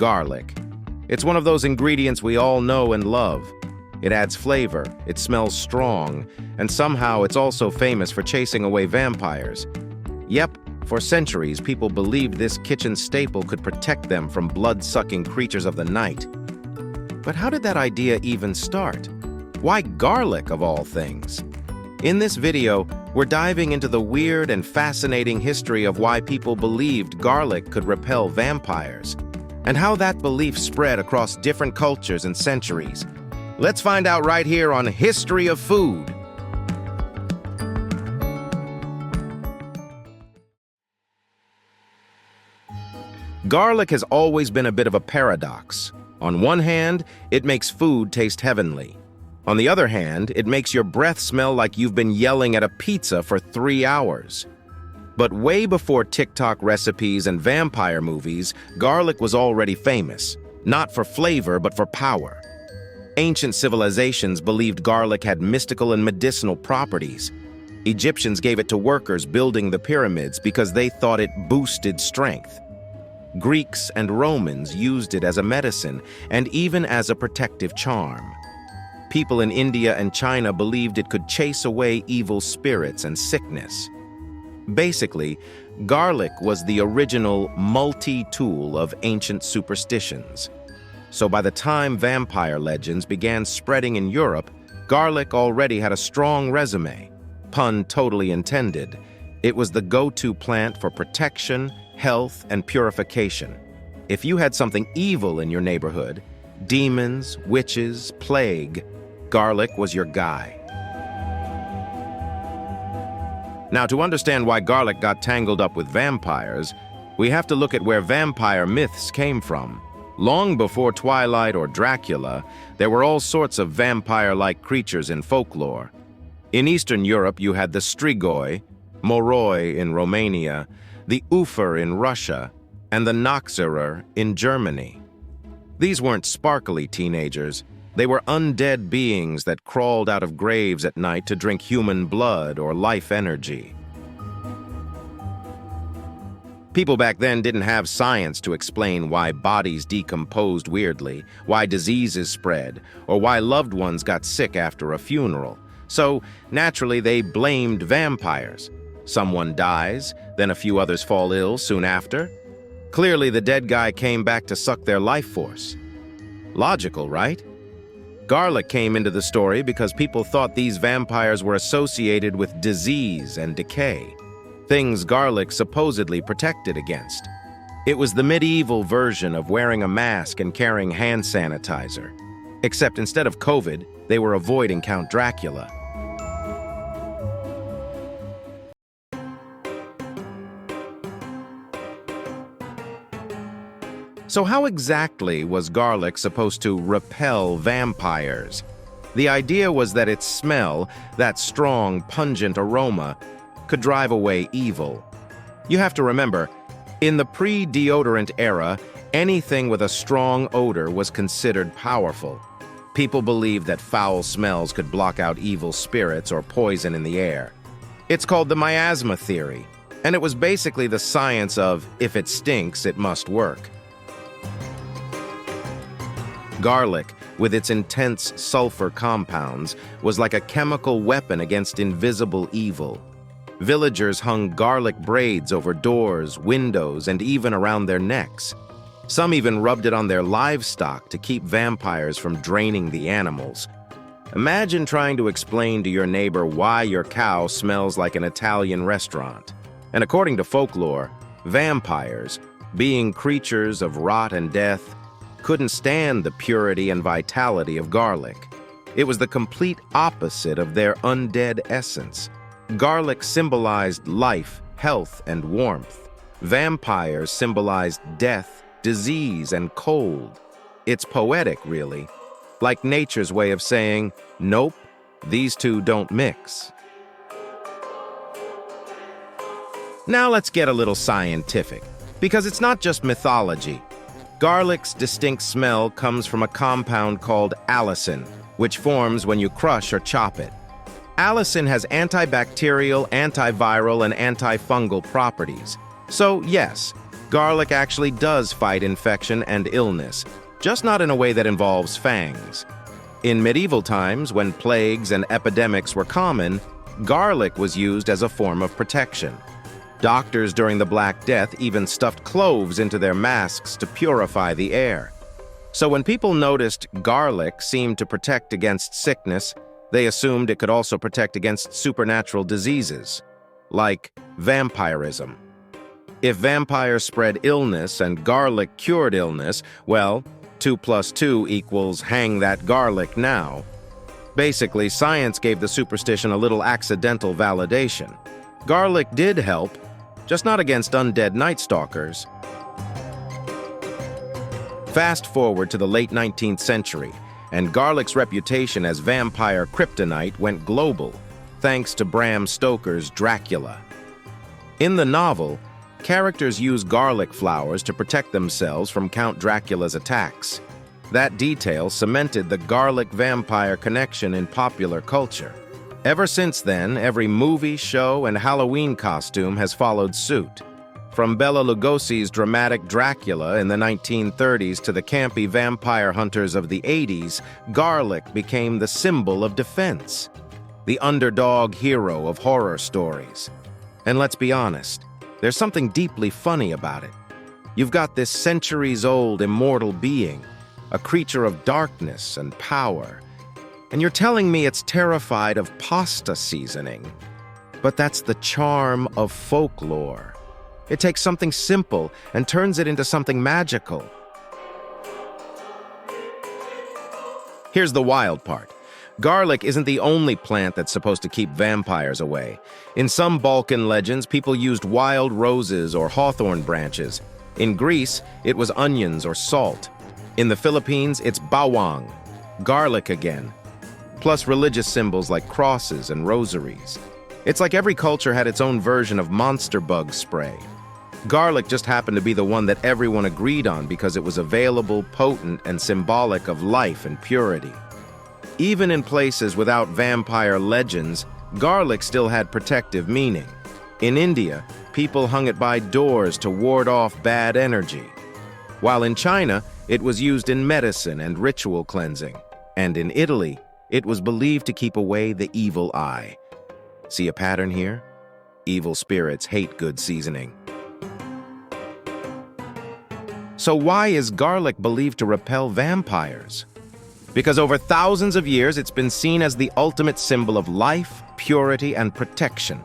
garlic. It's one of those ingredients we all know and love. It adds flavor, it smells strong, and somehow it's also famous for chasing away vampires. Yep, for centuries people believed this kitchen staple could protect them from blood-sucking creatures of the night. But how did that idea even start? Why garlic of all things? In this video, we're diving into the weird and fascinating history of why people believed garlic could repel vampires, and how that belief spread across different cultures and centuries. Let's find out right here on History of Food. Garlic has always been a bit of a paradox. On one hand, it makes food taste heavenly. On the other hand, it makes your breath smell like you've been yelling at a pizza for 3 hours. But way before TikTok recipes and vampire movies, garlic was already famous, not for flavor but for power. Ancient civilizations believed garlic had mystical and medicinal properties. Egyptians gave it to workers building the pyramids because they thought it boosted strength. Greeks and Romans used it as a medicine and even as a protective charm. People in India and China believed it could chase away evil spirits and sickness. Basically, garlic was the original multi-tool of ancient superstitions. So by the time vampire legends began spreading in Europe, garlic already had a strong resume. Pun totally intended. It was the go-to plant for protection, health, and purification. If you had something evil in your neighborhood, demons, witches, plague, garlic was your guy. Now, to understand why garlic got tangled up with vampires, we have to look at where vampire myths came from. Long before Twilight or Dracula, there were all sorts of vampire-like creatures in folklore. In Eastern Europe, you had the strigoi, moroi in Romania, the ufer in Russia, and the Noxerer in Germany. These weren't sparkly teenagers. They were undead beings that crawled out of graves at night to drink human blood or life energy. People back then didn't have science to explain why bodies decomposed weirdly, why diseases spread, or why loved ones got sick after a funeral. So, naturally, they blamed vampires. Someone dies, then a few others fall ill soon after. Clearly, the dead guy came back to suck their life force. Logical, right? Garlic came into the story because people thought these vampires were associated with disease and decay, things garlic supposedly protected against. It was the medieval version of wearing a mask and carrying hand sanitizer, except instead of COVID, they were avoiding Count Dracula. So how exactly was garlic supposed to repel vampires? The idea was that its smell, that strong, pungent aroma, could drive away evil. You have to remember, in the pre-deodorant era, anything with a strong odor was considered powerful. People believed that foul smells could block out evil spirits or poison in the air. It's called the miasma theory, and it was basically the science of, if it stinks, it must work. Garlic, with its intense sulfur compounds, was like a chemical weapon against invisible evil. Villagers hung garlic braids over doors, windows, and even around their necks. Some even rubbed it on their livestock to keep vampires from draining the animals. Imagine trying to explain to your neighbor why your cow smells like an Italian restaurant. And according to folklore, vampires, being creatures of rot and death, couldn't stand the purity and vitality of garlic. It was the complete opposite of their undead essence. Garlic symbolized life, health, and warmth. Vampires symbolized death, disease, and cold. It's poetic, really. Like nature's way of saying, nope, these two don't mix. Now let's get a little scientific, because it's not just mythology. Garlic's distinct smell comes from a compound called allicin, which forms when you crush or chop it. Allicin has antibacterial, antiviral, and antifungal properties. So yes, Garlic actually does fight infection and illness, just not in a way that involves fangs. In medieval times, when plagues and epidemics were common, garlic was used as a form of protection. Doctors during the Black Death even stuffed cloves into their masks to purify the air. So when people noticed garlic seemed to protect against sickness, they assumed it could also protect against supernatural diseases, like vampirism. If vampires spread illness and garlic cured illness, well, 2 + 2 = hang that garlic now. Basically, science gave the superstition a little accidental validation. Garlic did help, just not against undead night stalkers. Fast forward to the late 19th century, and garlic's reputation as vampire kryptonite went global, thanks to Bram Stoker's Dracula. In the novel, characters use garlic flowers to protect themselves from Count Dracula's attacks. That detail cemented the garlic vampire connection in popular culture. Ever since then, every movie, show, and Halloween costume has followed suit. From Bela Lugosi's dramatic Dracula in the 1930s to the campy vampire hunters of the 80s, garlic became the symbol of defense, the underdog hero of horror stories. And let's be honest, there's something deeply funny about it. You've got this centuries-old immortal being, a creature of darkness and power, and you're telling me it's terrified of pasta seasoning. But that's the charm of folklore. It takes something simple and turns it into something magical. Here's the wild part. Garlic isn't the only plant that's supposed to keep vampires away. In some Balkan legends, people used wild roses or hawthorn branches. In Greece, it was onions or salt. In the Philippines, it's bawang, garlic again, plus religious symbols like crosses and rosaries. It's like every culture had its own version of monster bug spray. Garlic just happened to be the one that everyone agreed on because it was available, potent, and symbolic of life and purity. Even in places without vampire legends, garlic still had protective meaning. In India, people hung it by doors to ward off bad energy. While in China, it was used in medicine and ritual cleansing. And in Italy, it was believed to keep away the evil eye. See a pattern here? Evil spirits hate good seasoning. So why is garlic believed to repel vampires? Because over thousands of years, it's been seen as the ultimate symbol of life, purity, and protection.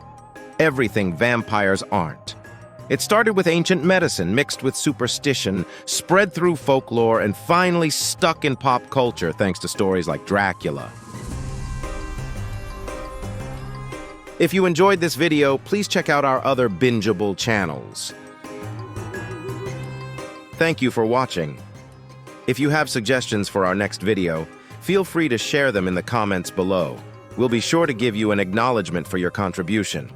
Everything vampires aren't. It started with ancient medicine mixed with superstition, spread through folklore, and finally stuck in pop culture thanks to stories like Dracula. If you enjoyed this video, please check out our other bingeable channels. Thank you for watching. If you have suggestions for our next video, feel free to share them in the comments below. We'll be sure to give you an acknowledgement for your contribution.